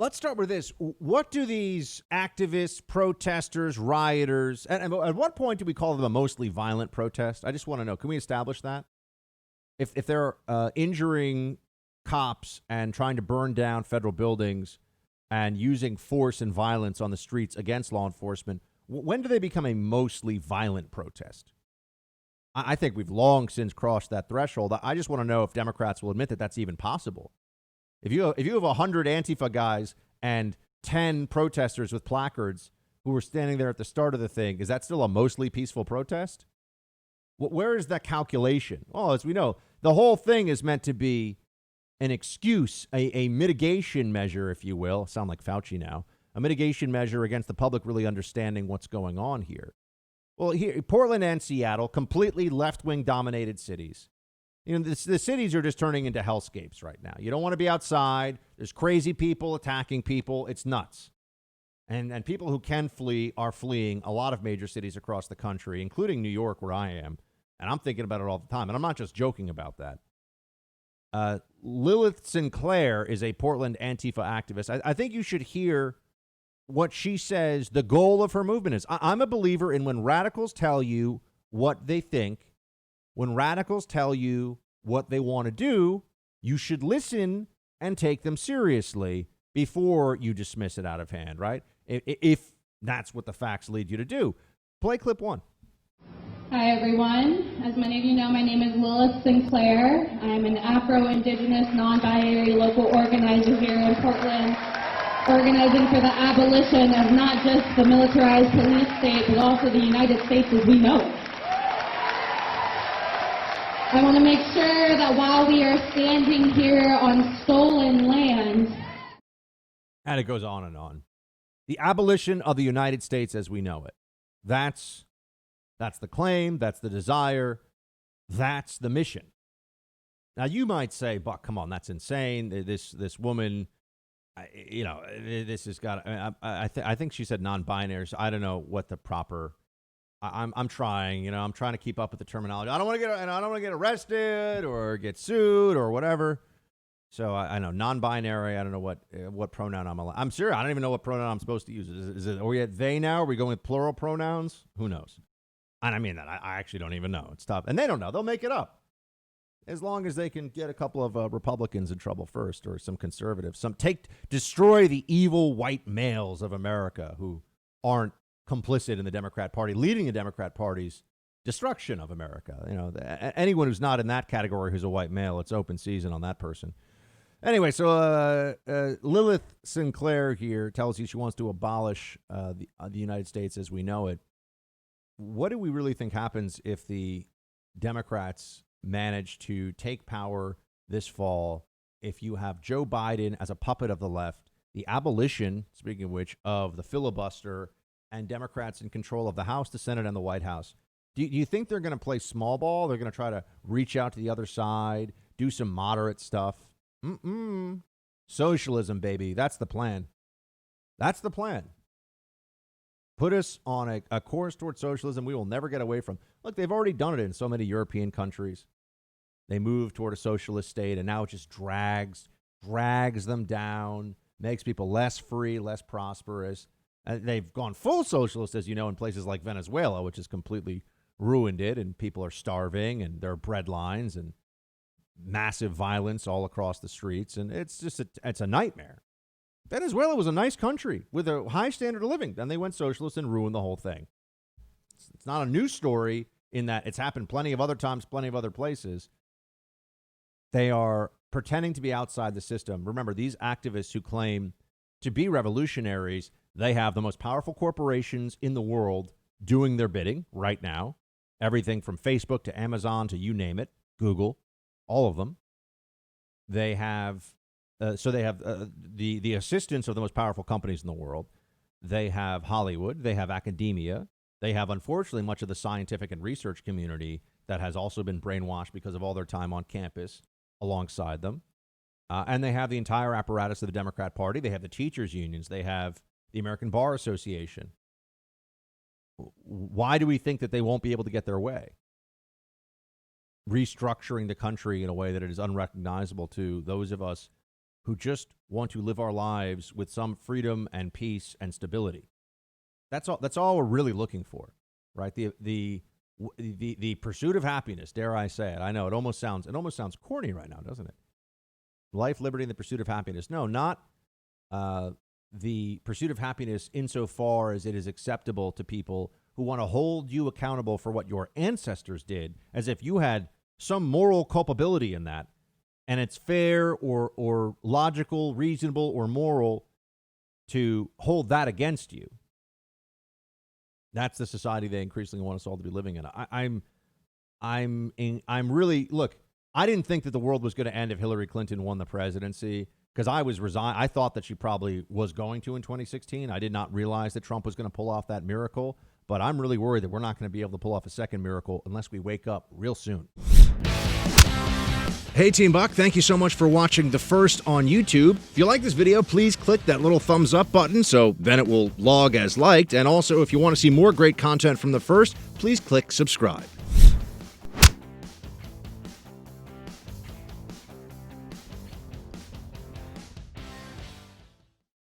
Let's start with this. What do these activists, protesters, rioters, and at what point do we call them a mostly violent protest? I just want to know. Can we establish that? If they're injuring cops and trying to burn down federal buildings and using force and violence on the streets against law enforcement, when do they become a mostly violent protest? I think we've long since crossed that threshold. I just want to know if Democrats will admit that that's even possible. If you have 100 Antifa guys and 10 protesters with placards who were standing there at the start of the thing, is that still a mostly peaceful protest? Where is that calculation? Well, as we know, the whole thing is meant to be an excuse, a mitigation measure, if you will. Sound like Fauci now. A mitigation measure against the public really understanding what's going on here. Well, here, Portland and Seattle, completely left-wing dominated cities. You know, the cities are just turning into hellscapes right now. You don't want to be outside. There's crazy people attacking people. It's nuts. And people who can flee are fleeing a lot of major cities across the country, including New York, where I am. And I'm thinking about it all the time. And I'm not just joking about that. Lilith Sinclair is a Portland Antifa activist. I think you should hear what she says the goal of her movement is. I'm a believer in when radicals tell you what they think. When radicals tell you what they want to do, you should listen and take them seriously before you dismiss it out of hand, right? If that's what the facts lead you to do. Play clip 1. Hi, everyone. As many of you know, my name is Lilith Sinclair. I'm an Afro-Indigenous, non-binary local organizer here in Portland, organizing for the abolition of not just the militarized police state, but also the United States as we know it. I want to make sure that while we are standing here on stolen land... And it goes on and on. The abolition of the United States as we know it. That's the claim. That's the desire. That's the mission. Now, you might say, Buck, come on, that's insane. This woman, this has got... I think she said non-binary, so I don't know what the proper... I'm trying, I'm trying to keep up with the terminology. I don't want to get arrested or get sued or whatever. So I know non-binary. I don't know what pronoun I'm allowed. I'm serious. I don't even know what pronoun I'm supposed to use. Are we at they now? Are we going with plural pronouns? Who knows? And I mean that. I actually don't even know. It's tough. And they don't know. They'll make it up. As long as they can get a couple of Republicans in trouble first, or some conservatives. Destroy the evil white males of America who aren't complicit in the Democrat Party, leading the Democrat Party's destruction of America. Anyone who's not in that category who's a white male, it's open season on that person. Anyway, so Lilith Sinclair here tells you she wants to abolish the United States as we know it. What do we really think happens if the Democrats manage to take power this fall? If you have Joe Biden as a puppet of the left, the abolition, speaking of which, of the filibuster, and Democrats in control of the House, the Senate, and the White House. Do you think they're going to play small ball? They're going to try to reach out to the other side, do some moderate stuff? Socialism, baby. That's the plan. That's the plan. Put us on a course toward socialism we will never get away from. Look, they've already done it in so many European countries. They move toward a socialist state, and now it just drags them down, makes people less free, less prosperous. They've gone full socialist, as you know, in places like Venezuela, which has completely ruined it, and people are starving, and there are bread lines and massive violence all across the streets, and it's just it's a nightmare. Venezuela was a nice country with a high standard of living. Then they went socialist and ruined the whole thing. It's not a new story in that it's happened plenty of other times, plenty of other places. They are pretending to be outside the system. Remember, these activists who claim to be revolutionaries, they have the most powerful corporations in the world doing their bidding right now. Everything from Facebook to Amazon to you name it, Google, all of them. They have the assistance of the most powerful companies in the world. They have Hollywood. They have academia. They have, unfortunately, much of the scientific and research community that has also been brainwashed because of all their time on campus alongside them. And they have the entire apparatus of the Democrat Party. They have the teachers' unions. They have the American Bar Association. Why do we think that they won't be able to get their way? Restructuring the country in a way that it is unrecognizable to those of us who just want to live our lives with some freedom and peace and stability. That's all we're really looking for, right? The pursuit of happiness, dare I say it. I know it almost sounds corny right now, doesn't it? Life, liberty, and the pursuit of happiness. No, not the pursuit of happiness insofar as it is acceptable to people who want to hold you accountable for what your ancestors did, as if you had some moral culpability in that, and it's fair or logical, reasonable, or moral to hold that against you. That's the society they increasingly want us all to be living in. I'm really, look, I didn't think that the world was going to end if Hillary Clinton won the presidency, because I was resigned. I thought that she probably was going to in 2016. I did not realize that Trump was going to pull off that miracle, but I'm really worried that we're not going to be able to pull off a second miracle unless we wake up real soon. Hey, Team Buck, thank you so much for watching The First on YouTube. If you like this video, please click that little thumbs up button so then it will log as liked. And also, if you want to see more great content from The First, please click subscribe.